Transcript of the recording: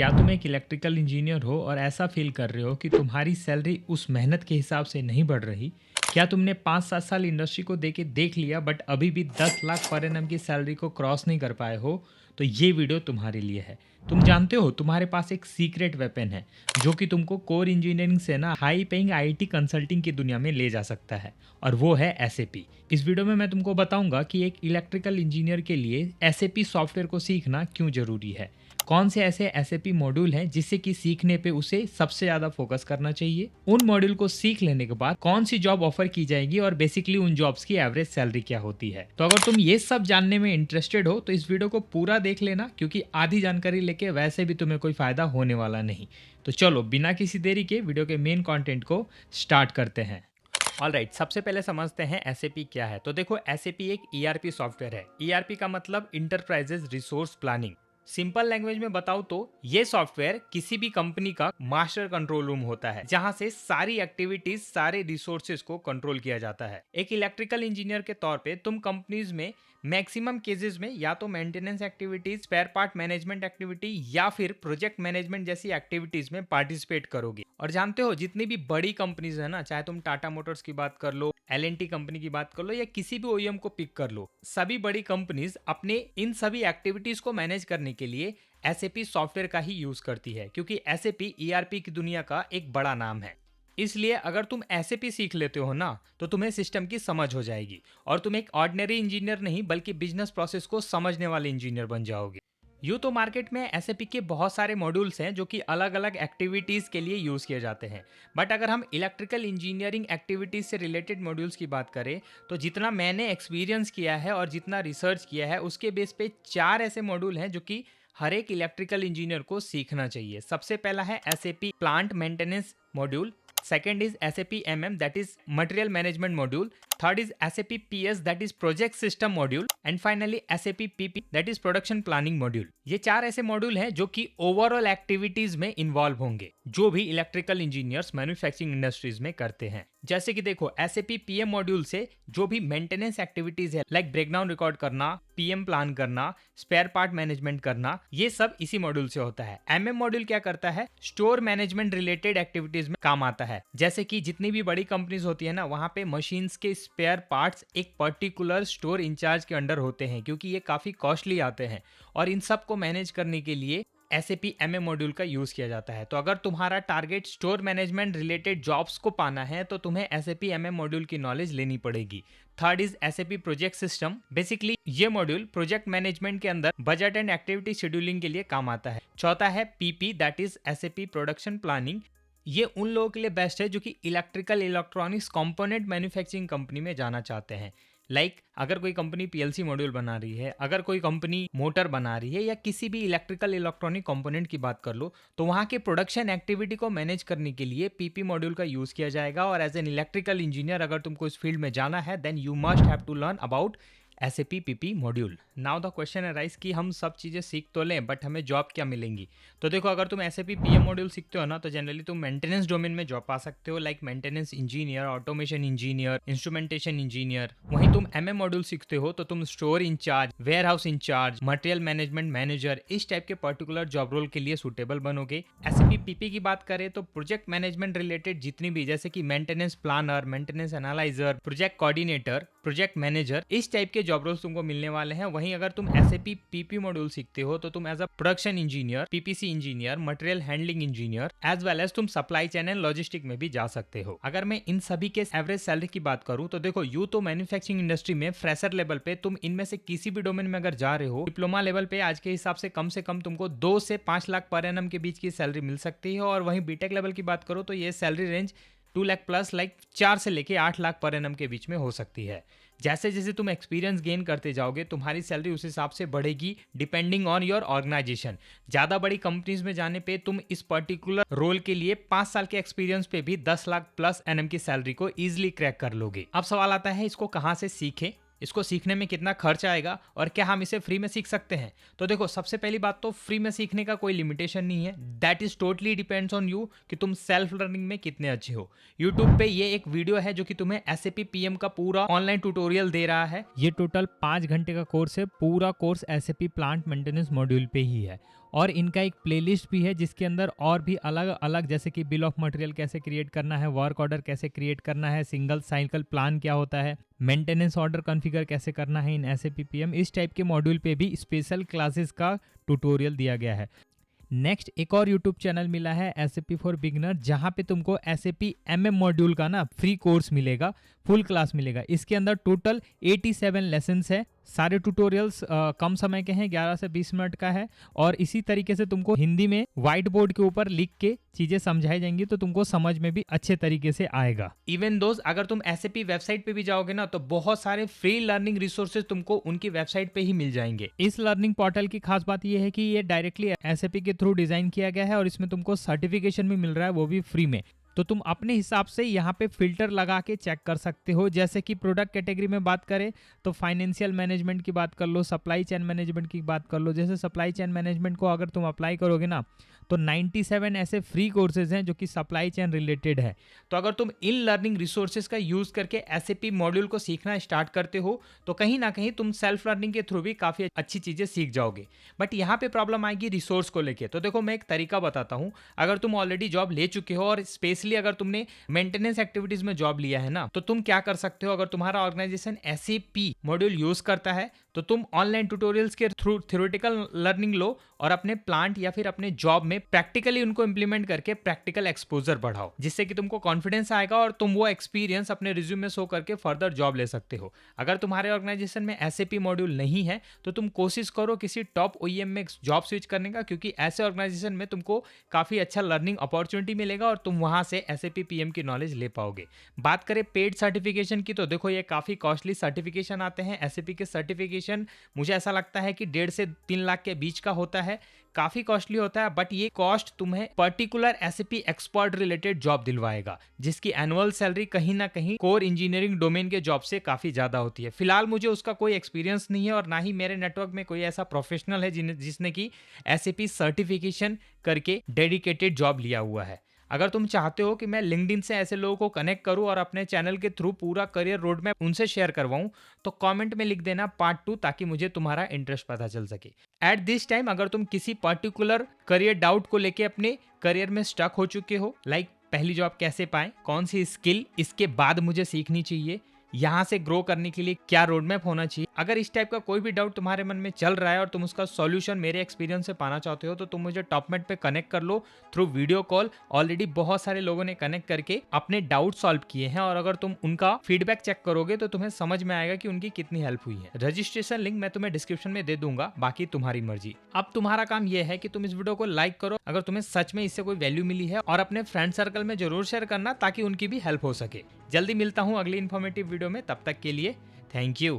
क्या तुम एक इलेक्ट्रिकल इंजीनियर हो और ऐसा फील कर रहे हो कि तुम्हारी सैलरी उस मेहनत के हिसाब से नहीं बढ़ रही? क्या तुमने 5-7 साल इंडस्ट्री को देके देख लिया बट अभी भी 10 लाख पर एनम की सैलरी को क्रॉस नहीं कर पाए हो? तो ये वीडियो तुम्हारे लिए है। तुम जानते हो तुम्हारे पास एक सीक्रेट वेपन है जो कि तुमको कोर इंजीनियरिंग से ना हाई पेइंग आईटी कंसल्टिंग की दुनिया में ले जा सकता है और वो है एसएपी। इस वीडियो में मैं तुमको बताऊंगा कि एक इलेक्ट्रिकल इंजीनियर के लिए एसएपी सॉफ्टवेयर को सीखना क्यों जरूरी है, कौन से ऐसे एसएपी मॉड्यूल हैं जिससे कि सीखने पे उसे सबसे ज्यादा फोकस करना चाहिए, उन मॉड्यूल को सीख लेने के बाद कौन सी जॉब ऑफर की जाएगी और बेसिकली उन जॉब्स की एवरेज सैलरी क्या होती है। तो अगर तुम ये सब जानने में इंटरेस्टेड हो तो इस वीडियो को पूरा देख लेना, क्योंकि आधी जानकारी लेके वैसे भी तुम्हें कोई फायदा होने वाला नहीं। तो चलो बिना किसी देरी के वीडियो के मेन कंटेंट को स्टार्ट करते हैं। ऑलराइट, सबसे पहले समझते हैं एसएपी क्या है। तो देखो, एसएपी एक ईआरपी सॉफ्टवेयर है। ईआरपी का मतलब enterprises resource planning. Simple language में बताऊं तो ये सॉफ्टवेयर किसी भी कंपनी का मास्टर कंट्रोल रूम होता है, जहां से सारी एक्टिविटीज, सारे रिसोर्सेज को कंट्रोल किया जाता है। एक इलेक्ट्रिकल इंजीनियर के तौर पे तुम कंपनीज में मैक्सिमम केसेस में या तो maintenance activities, spare part management activity या फिर प्रोजेक्ट मैनेजमेंट जैसी एक्टिविटीज में पार्टिसिपेट करोगे। और जानते हो, जितनी भी बड़ी कंपनीज है ना, चाहे तुम टाटा मोटर्स की बात कर लो, एल&टी कंपनी की बात कर लो या किसी भी ओईएम को पिक कर लो, सभी बड़ी कंपनीज अपने इन सभी एक्टिविटीज को मैनेज करने के लिए एसएपी सॉफ्टवेयर का ही यूज करती है, क्योंकि एसएपी ईआरपी की दुनिया का एक बड़ा नाम है। इसलिए अगर तुम एसएपी सीख लेते हो ना, तो तुम्हें सिस्टम की समझ हो जाएगी और तुम एक ऑर्डिनरी इंजीनियर नहीं बल्कि बिजनेस प्रोसेस को समझने वाले इंजीनियर बन जाओगे। यूँ तो मार्केट में एसएपी के बहुत सारे मॉड्यूल्स हैं जो कि अलग अलग एक्टिविटीज़ के लिए यूज़ किए जाते हैं, बट अगर हम इलेक्ट्रिकल इंजीनियरिंग एक्टिविटीज़ से रिलेटेड मॉड्यूल्स की बात करें तो जितना मैंने एक्सपीरियंस किया है और जितना रिसर्च किया है उसके बेस पे 4 ऐसे मॉड्यूल हैं जो कि हर एक इलेक्ट्रिकल इंजीनियर को सीखना चाहिए। सबसे पहला है SAP plant maintenance module. Second is SAP MM, that is Material Management Module. Third is SAP PS, that is Project System Module. And finally SAP PP, that is Production Planning Module. ये 4 ऐसे module हैं जो कि overall activities में involve होंगे, जो भी electrical engineers manufacturing industries में करते हैं। जैसे कि देखो, SAP PM मॉड्यूल से जो भी मेंटेनेंस एक्टिविटीज है, लाइक ब्रेकडाउन रिकॉर्ड करना, पीएम प्लान करना, स्पेयर पार्ट मैनेजमेंट करना, ये सब इसी मॉड्यूल से होता है। MM मॉड्यूल क्या करता है, स्टोर मैनेजमेंट रिलेटेड एक्टिविटीज में काम आता है। जैसे कि जितनी भी बड़ी कंपनीज होती है ना, वहां पे मशीन्स के स्पेयर पार्ट्स एक पर्टिकुलर स्टोर इंचार्ज के अंडर होते हैं, क्योंकि ये काफी कॉस्टली आते हैं और इन सब को मैनेज करने के लिए SAP MM मॉड्यूल का यूज किया जाता है। तो अगर तुम्हारा target store management related jobs को पाना है तो तुम्हें SAP MM मॉड्यूल की नॉलेज लेनी पड़ेगी। Third is SAP project system. Basically ये मॉड्यूल प्रोजेक्ट मैनेजमेंट के अंदर बजट एंड एक्टिविटी शेड्यूलिंग के लिए काम आता है। चौथा है PP, that is SAP production planning. ये उन लोगों के लिए बेस्ट है जो कि electrical electronics component manufacturing company में जाना चाहते हैं। अगर कोई कंपनी पीएलसी मॉड्यूल बना रही है, अगर कोई कंपनी मोटर बना रही है या किसी भी इलेक्ट्रिकल इलेक्ट्रॉनिक कंपोनेंट की बात कर लो, तो वहाँ के प्रोडक्शन एक्टिविटी को मैनेज करने के लिए पीपी मॉड्यूल का यूज किया जाएगा। और एज एन इलेक्ट्रिकल इंजीनियर अगर तुमको इस फील्ड में जाना है, then you must have to learn about SAP PP module. Now the question arise कि हम सब चीज़ें सीख तो लें बट हमें जॉब क्या मिलेंगी। तो देखो, अगर तुम SAP PM मॉड्यूल सीखते हो ना, तो जनरली तुम मेंटेनेंस डोमेन में जॉब पा सकते हो, like maintenance engineer, automation engineer, instrumentation engineer. वहीं तुम MM मॉड्यूल सीखते हो तो तुम store incharge, warehouse incharge, material management manager, इस टाइप के पर्टिकुलर जॉब रोल के लिए सुटेबल बनोगे। SAP PP की बात करें तो प्रोजेक्ट मैनेजमेंट रिलेटेड जितनी भी, जैसे कि maintenance planner, maintenance analyser, project coordinator, project manager, इस टाइप के जॉब रोल्स तुमको मिलने वाले हैं। वहीं अगर तुम SAP PP मॉड्यूल सीखते हो तो तुम as a production engineer, PPC engineer, material handling engineer, as well as तुम सप्लाई चेन एंड लॉजिस्टिक में भी जा सकते हो। अगर मैं इन सभी के एवरेज सैलरी की बात करूं तो देखो, यू तो मैन्युफैक्चरिंग इंडस्ट्री में फ्रेशर लेवल पे तुम इनमें से किसी भी डोमेन में अगर जा रहे हो, डिप्लोमा लेवल पे आज के हिसाब से कम तुमको 2 से 5 लाख पर एनम के बीच की सैलरी मिल सकती है। और वहीं बीटेक लेवल की बात करो तो ये salary range 2 lakh plus, like 4 से लेके 8 लाख पर एनम के बीच में हो सकती है। जैसे जैसे तुम एक्सपीरियंस गेन करते जाओगे, तुम्हारी सैलरी उस हिसाब से बढ़ेगी डिपेंडिंग ऑन योर ऑर्गेनाइजेशन। ज़्यादा बड़ी कंपनीज में जाने पे तुम इस पर्टिकुलर रोल के लिए 5 साल के एक्सपीरियंस पे भी 10 लाख प्लस एनएम की सैलरी को ईजिली क्रैक कर लोगे। अब सवाल आता है, इसको कहाँ से सीखें, इसको सीखने में कितना खर्च आएगा और क्या हम इसे फ्री में सीख सकते हैं। तो देखो, सबसे पहली बात तो फ्री में सीखने का कोई लिमिटेशन नहीं है। That is totally depends on you कि तुम सेल्फ लर्निंग में कितने अच्छे हो। यूट्यूब पे ये एक वीडियो है जो कि तुम्हें SAP PM का पूरा ऑनलाइन ट्यूटोरियल दे रहा है। ये टोटल 5 घंटे का कोर्स है। पूरा course SAP plant maintenance module पे ही है और इनका एक प्लेलिस्ट भी है जिसके अंदर और भी अलग अलग, जैसे कि बिल ऑफ मटेरियल कैसे क्रिएट करना है, वर्क ऑर्डर कैसे क्रिएट करना है, सिंगल साइकिल प्लान क्या होता है, मेंटेनेंस ऑर्डर कॉन्फ़िगर कैसे करना है इन एसएपी पीएम, इस टाइप के मॉड्यूल पे भी स्पेशल क्लासेस का ट्यूटोरियल दिया गया है। नेक्स्ट एक और यूट्यूब चैनल मिला है एसएपी फॉर बिगनर, जहाँ पे तुमको एसएपी एमएम मॉड्यूल का ना फ्री कोर्स मिलेगा, फुल क्लास मिलेगा। इसके अंदर टोटल 87 लेसन्स है। सारे ट्यूटोरियल्स कम समय के हैं, 11 से 20 मिनट का है, और इसी तरीके से तुमको हिंदी में व्हाइट बोर्ड के ऊपर लिख के चीजें समझाई जाएंगी, तो तुमको समझ में भी अच्छे तरीके से आएगा। इवन दोस्त अगर तुम एसएपी वेबसाइट पे भी जाओगे ना, तो बहुत सारे फ्री लर्निंग रिसोर्सेज तुमको उनकी वेबसाइट पे ही मिल जाएंगे। इस लर्निंग पोर्टल की खास बात यह है कि ये डायरेक्टली एसएपी के थ्रू डिजाइन किया गया है और इसमें तुमको सर्टिफिकेशन भी मिल रहा है, वो भी फ्री में। तो तुम अपने हिसाब से यहाँ पे फिल्टर लगा के चेक कर सकते हो। जैसे कि प्रोडक्ट कैटेगरी में बात करें तो फाइनेंशियल मैनेजमेंट की बात कर लो, सप्लाई चेन मैनेजमेंट की बात कर लो। जैसे सप्लाई चेन मैनेजमेंट को अगर तुम अप्लाई करोगे ना, तो 97 ऐसे फ्री कोर्सेज हैं जो कि सप्लाई चेन रिलेटेड है। तो अगर तुम इन लर्निंग रिसोर्सेज का यूज करके एसएपी मॉड्यूल को सीखना स्टार्ट करते हो, तो कहीं ना कहीं तुम सेल्फ लर्निंग के थ्रू भी काफी अच्छी चीजें सीख जाओगे। बट यहाँ पे प्रॉब्लम आएगी रिसोर्स को लेके। तो देखो मैं एक तरीका बताता हूँ। अगर तुम ऑलरेडी जॉब ले चुके हो और स्पेशली अगर तुमने मेंटेनेंस एक्टिविटीज में जॉब लिया है ना, तो तुम क्या कर सकते हो। अगर तुम्हारा ऑर्गेनाइजेशन एसएपी मॉड्यूल यूज करता है, तो तुम ऑनलाइन ट्यूटोरियल्स के थ्रू थ्योरेटिकल लर्निंग लो और अपने प्लांट या फिर अपने जॉब में प्रैक्टिकली उनको इंप्लीमेंट करके प्रैक्टिकल एक्सपोजर बढ़ाओ, जिससे कि तुमको कॉन्फिडेंस आएगा और तुम वो एक्सपीरियंस अपने रिज्यूम में शो करके फर्दर जॉब ले सकते हो। अगर तुम्हारे ऑर्गेनाइजेशन में एसएपी मॉड्यूल नहीं है, तो तुम कोशिश करो किसी टॉप ओईएम में जॉब स्विच करने का, क्योंकि ऐसे ऑर्गेनाइजेशन में तुमको काफी अच्छा लर्निंग अपॉर्चुनिटी मिलेगा और तुम वहां से एसएपी पीएम की नॉलेज ले पाओगे। बात करें पेड सर्टिफिकेशन की, तो देखो ये काफी कॉस्टली सर्टिफिकेशन आते हैं। एसएपी के सर्टिफिकेशन मुझे ऐसा लगता है कि 1.5 से 3 लाख के बीच का होता है, काफी कॉस्टली होता है। बट ये कॉस्ट तुम्हें particular SAP expert related job दिलवाएगा, जिसकी एनुअल सैलरी कहीं ना कहीं कोर इंजीनियरिंग डोमेन के जॉब से काफी ज्यादा होती है। फिलहाल मुझे उसका कोई एक्सपीरियंस नहीं है और ना ही मेरे नेटवर्क में कोई ऐसा प्रोफेशनल है जिसने की एसएपी सर्टिफिकेशन करके डेडिकेटेड जॉब लिया हुआ है। अगर तुम चाहते हो कि मैं लिंक्डइन से ऐसे लोगों को कनेक्ट करूं और अपने चैनल के थ्रू पूरा करियर रोड मैप उनसे शेयर करवाऊं, तो कमेंट में लिख देना पार्ट 2, ताकि मुझे तुम्हारा इंटरेस्ट पता चल सके। एट दिस टाइम अगर तुम किसी पर्टिकुलर करियर डाउट को लेके अपने करियर में स्टक हो चुके हो, लाइक पहली जॉब कैसे पाएं, कौन सी स्किल इसके बाद मुझे सीखनी चाहिए, यहाँ से ग्रो करने के लिए क्या रोड मैप होना चाहिए, अगर इस टाइप का कोई भी डाउट तुम्हारे मन में चल रहा है और तुम उसका सॉल्यूशन मेरे एक्सपीरियंस से पाना चाहते हो, तो तुम मुझे टॉपमेट पे कनेक्ट कर लो थ्रू वीडियो कॉल। ऑलरेडी बहुत सारे लोगों ने कनेक्ट करके अपने डाउट सॉल्व किए हैं, और अगर तुम उनका फीडबैक चेक करोगे तो तुम्हें समझ में आएगा कि उनकी कितनी हेल्प हुई है। रजिस्ट्रेशन लिंक मैं तुम्हें डिस्क्रिप्शन में दे दूंगा, बाकी तुम्हारी मर्जी। अब तुम्हारा काम यह है कि तुम इस वीडियो को लाइक करो अगर तुम्हें सच में इससे कोई वैल्यू मिली है, और अपने फ्रेंड सर्कल में जरूर शेयर करना ताकि उनकी भी हेल्प हो सके। जल्दी मिलता हूँ अगली इन्फॉर्मेटिव वीडियो में, तब तक के लिए थैंक यू।